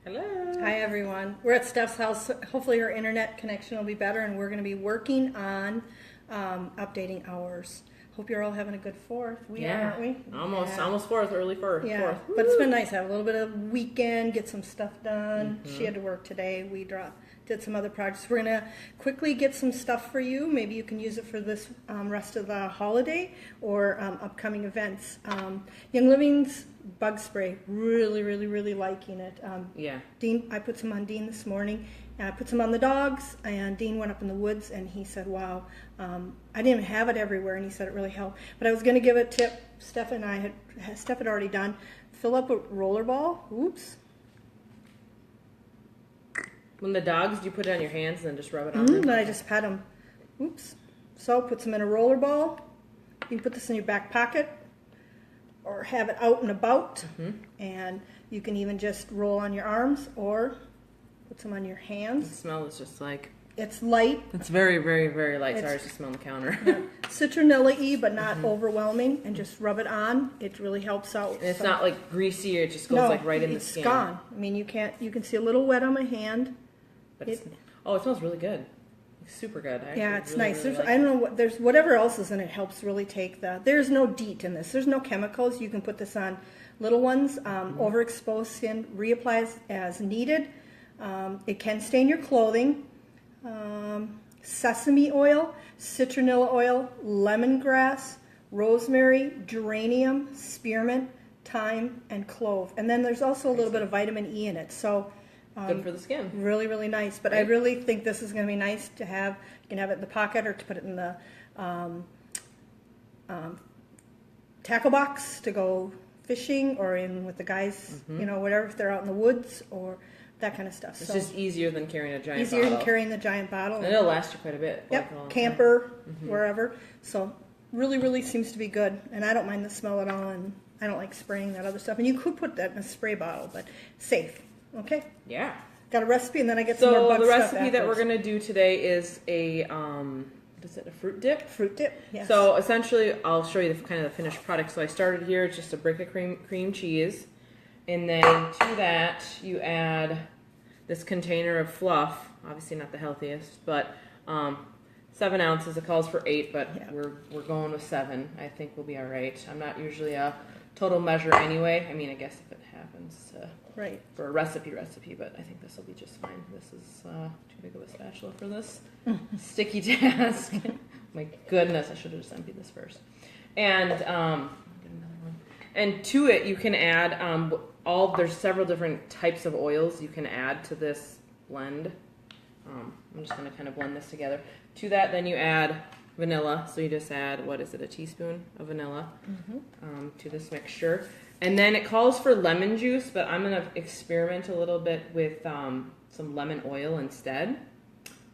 Hello. Hi everyone. We're at Steph's house. Hopefully her internet connection will be better, and we're going to be working on updating ours. Hope you're all having a good 4th. We are, aren't we? Almost 4th, early 4th. Yeah, 4th. but it's been nice to have a little bit of weekend, get some stuff done. She had to work today. We did some other projects. We're going to quickly get some stuff for you. Maybe you can use it for this rest of the holiday or upcoming events. Young Living's bug spray, really liking it. Yeah. Dean, I put some on Dean this morning. I put some on the dogs, and Dean went up in the woods, and he said, wow, I didn't have it everywhere, and he said it really helped. But I was going to give a tip. Steph had already done. Fill up a roller ball. Oops. When the dogs, do you put it on your hands and then just rub it on them? Then I just pet them. Oops. So put some in a roller ball. You can put this in your back pocket or have it out and about. And you can even just roll on your arms or put some on your hands. The smell is just like... It's light. It's very light. Sorry, it's just smell on the counter. Citronella-y, but not overwhelming. And just rub it on. It really helps out. And it's not like greasy. It just goes like right in the skin. It's gone. I mean, you can see a little wet on my hand. But it smells really good. Super good. Yeah, it's really, nice. Really I don't know what there's whatever else is in it helps really take there's no DEET in this. There's no chemicals. You can put this on little ones, overexposed skin, reapply as needed. It can stain your clothing. Sesame oil, citronella oil, lemongrass, rosemary, geranium, spearmint, thyme, and clove. And then there's also a little bit of vitamin E in it. So good for the skin. Really nice. But right. I really think this is going to be nice to have. You can have it in the pocket or to put it in the tackle box to go fishing or in with the guys, whatever, if they're out in the woods or that kind of stuff. It's just easier than carrying a giant bottle. Easier than carrying the giant bottle. And it'll last you quite a bit. Yep, camper, wherever. So really seems to be good. And I don't mind the smell at all, and I don't like spraying that other stuff. And you could put that in a spray bottle, but safe. Okay? Yeah. Got a recipe, and then I get some more bug stuff. So the recipe afterwards. that we're going to do today is a, is it a fruit dip? Fruit dip, yes. So essentially, I'll show you kind of the finished product. So I started here, it's just a brick of cream cheese. And then to that, you add this container of fluff. Obviously not the healthiest, but 7 ounces. It calls for 8, but yeah. we're going with 7. I think we'll be all right. I'm not usually a total measure anyway. I mean, I guess if it happens to... Right. For a recipe, but I think this will be just fine. This is too big of a spatula for this sticky task. My goodness, I should have just emptied this first. And get another one. And to it, you can add there's several different types of oils you can add to this blend. I'm just going to kind of blend this together. To that, then you add vanilla. So you just add, what is it, a teaspoon of vanilla to this mixture. And then it calls for lemon juice, but I'm going to experiment a little bit with some lemon oil instead.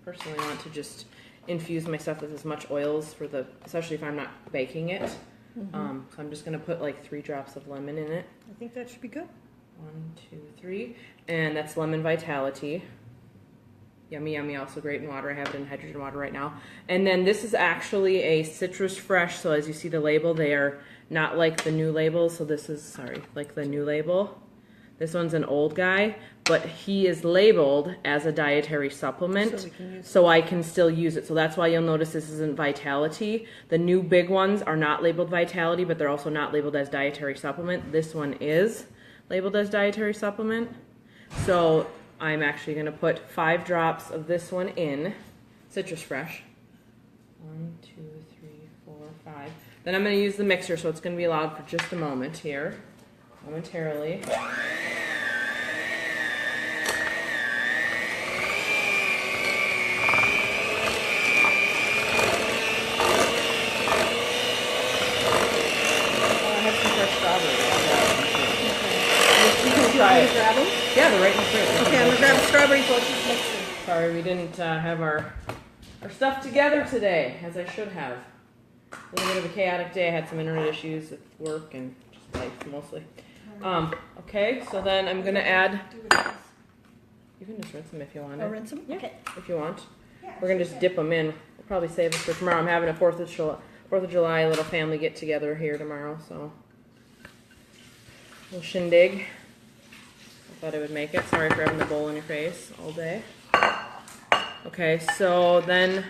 Personally, I want to just infuse my stuff with as much oils especially if I'm not baking it. So I'm just going to put like 3 drops of lemon in it. I think that should be good. 1, 2, 3. And that's Lemon Vitality. Yummy, also great in water. I have it in hydrogen water right now. And then this is actually a citrus fresh, so as you see the label, they are not like the new label. So this is, like the new label. This one's an old guy, but he is labeled as a dietary supplement, so I can still use it. So that's why you'll notice this isn't Vitality. The new big ones are not labeled Vitality, but they're also not labeled as dietary supplement. This one is labeled as dietary supplement. So I'm actually going to put 5 drops of this one in, Citrus Fresh. 1, 2, 3, 4, 5. Then I'm going to use the mixer, so it's going to be loud for just a moment here, momentarily. Try it. Grab them? Yeah, they're right in the fridge. Okay, I'm going to grab a strawberry focus mixer. Sorry, we didn't have our stuff together today, as I should have. A little bit of a chaotic day. I had some internet issues at work and just life, mostly. Okay, so then I'm going to add... You can just rinse them if you want. I'll rinse them? Yeah, okay. If you want. We're going to just dip them in. We'll probably save this for tomorrow. I'm having a 4th of July little family get-together here tomorrow, so... little shindig. Thought I would make it. Sorry for having the bowl in your face all day. Okay, so then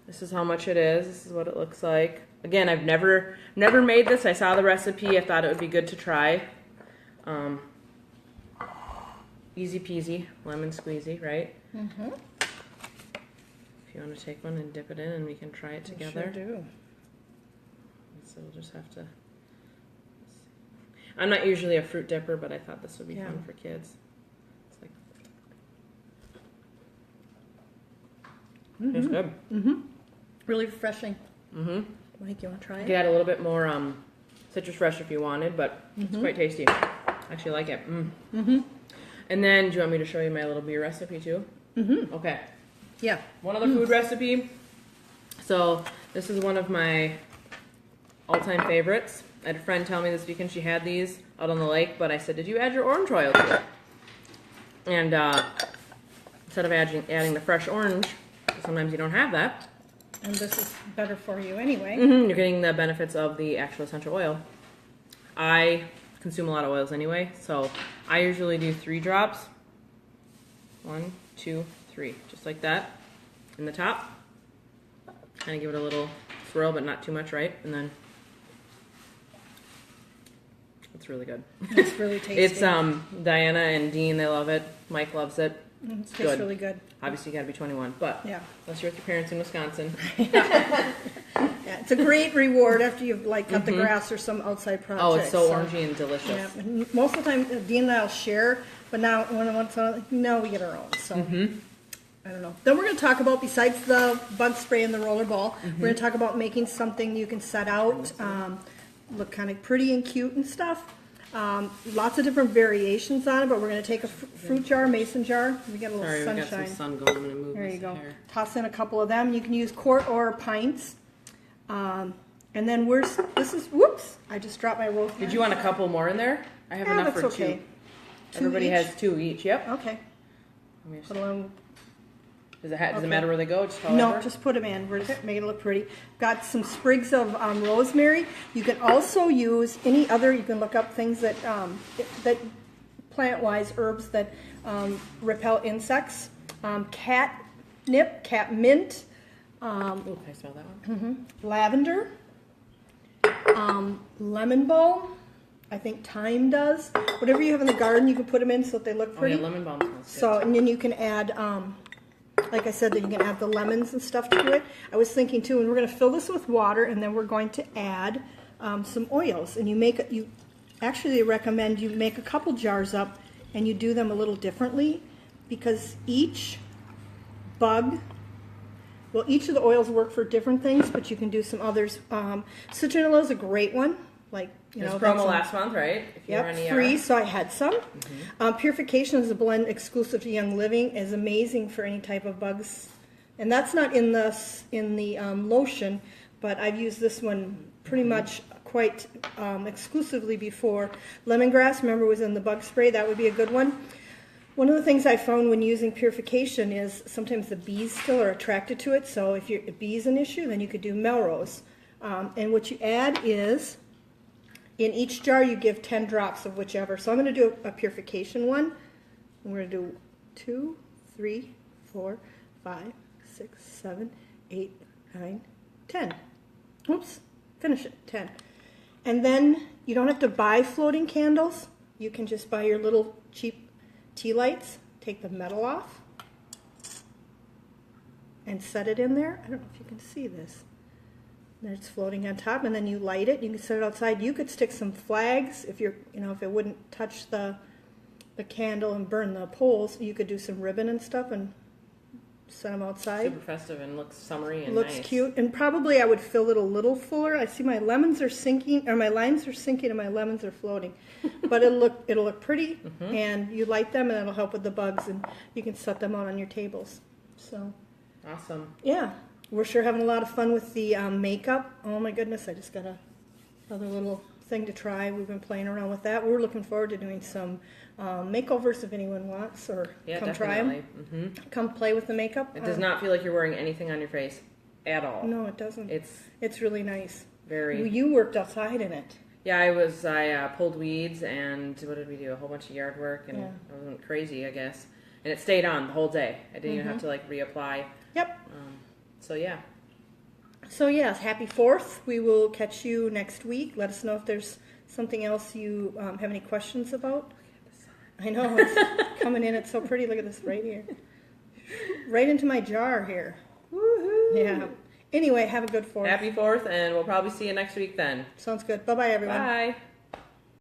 this is how much it is. This is what it looks like. Again, I've never made this. I saw the recipe. I thought it would be good to try. Easy peasy, lemon squeezy, right? Mm-hmm. If you want to take one and dip it in, and we can try it together. Sure do. So we'll just have to. I'm not usually a fruit dipper, but I thought this would be fun for kids. It's like it's good. Mm-hmm. Really refreshing. Mm-hmm. Mike, you want to try You it? could add a little bit more citrus fresh if you wanted, but it's quite tasty. I actually like it. Mm-hmm. And then, do you want me to show you my little beer recipe too? Mm-hmm. Okay. Yeah. One other food recipe. So this is one of my all-time favorites. I had a friend tell me this weekend she had these out on the lake, but I said, did you add your orange oil to it? And instead of adding the fresh orange, sometimes you don't have that. And this is better for you anyway. You're getting the benefits of the actual essential oil. I consume a lot of oils anyway, so I usually do 3 drops. 1, 2, 3, just like that in the top. Kind of give it a little swirl, but not too much, right? And then it's really good. It's really tasty. It's Diana and Dean, they love it. Mike loves it. It tastes really good. Obviously, you got to be 21, but Yeah. unless you're with your parents in Wisconsin. Yeah, it's a great reward after you've like cut the grass or some outside project. Oh, it's so orangey and delicious. Yeah, and most of the time Dean and I'll share, but now now we get our own. So I don't know. Then we're going to talk about, besides the bug spray and the roller ball, we're going to talk about making something you can set out, look kind of pretty and cute and stuff. Lots of different variations on it, but we're going to take a fruit jar, mason jar. We got a little Sorry, sunshine. we got some sun going. I'm going to move There this you go. hair. Toss in a couple of them. You can use quart or pints. And then whoops, I just dropped my rosemary. Did you want a couple more in there? I have enough that's for okay. 2. Everybody each? has 2 each. Yep. Okay. Let me just- Put along. Does it Okay. matter where they go? Just however? No, just put them in. We're just making it look pretty. Got some sprigs of rosemary. You can also use any other. You can look up things that plant-wise herbs that repel insects. Catnip, catmint, Ooh, can I smell that one? lavender, lemon balm. I think thyme does. Whatever you have in the garden, you can put them in so that they look pretty. Oh yeah, lemon balm smells good. So, and then you can add, like I said, then you can add the lemons and stuff to it. I was thinking too, and we're going to fill this with water, and then we're going to add some oils. And actually they recommend you make a couple jars up, and you do them a little differently, because each of the oils work for different things, but you can do some others. Citronella is a great one. Like, There's promo last month, right? If you were on Yep, ER. free, so I had some. Purification is a blend exclusive to Young Living, is amazing for any type of bugs. And that's not in the lotion, but I've used this one pretty much quite exclusively before. Lemongrass, remember, was in the bug spray. That would be a good one. One of the things I found when using purification is sometimes the bees still are attracted to it. So if a bee is an issue, then you could do Melrose. And what you add is, in each jar, you give 10 drops of whichever. So I'm going to do a purification one. And we're going to do 2, 3, 4, 5, 6, 7, 8, 9, 10. Oops, finish it, 10. And then you don't have to buy floating candles. You can just buy your little cheap tea lights, take the metal off, and set it in there. I don't know if you can see this. And it's floating on top, and then you light it. You can set it outside. You could stick some flags if if it wouldn't touch the candle and burn the poles. You could do some ribbon and stuff and set them outside. Super festive and looks summery and Looks nice. cute, and probably I would fill it a little fuller. I see my lemons are sinking, or my limes are sinking, and my lemons are floating. But it'll look pretty, and you light them, and it'll help with the bugs, and you can set them out on your tables. So, Awesome. yeah. We're sure having a lot of fun with the makeup. Oh my goodness, I just got another little thing to try. We've been playing around with that. We're looking forward to doing some makeovers if anyone wants, or come try them. Come play with the makeup. It does not feel like you're wearing anything on your face at all. No, it doesn't. It's It's really nice. very... You worked outside in it. Yeah, I pulled weeds and what did we do? A whole bunch of yard work and Yeah. I went crazy, I guess. And it stayed on the whole day. I didn't even have to like reapply. Yep. So yeah. So yes, happy 4th. We will catch you next week. Let us know if there's something else you have any questions about. I know, it's coming in. It's so pretty. Look at this right here. Right into my jar here. Woohoo! Yeah. Anyway, have a good 4th. Happy 4th, and we'll probably see you next week then. Sounds good. Bye-bye, everyone. Bye.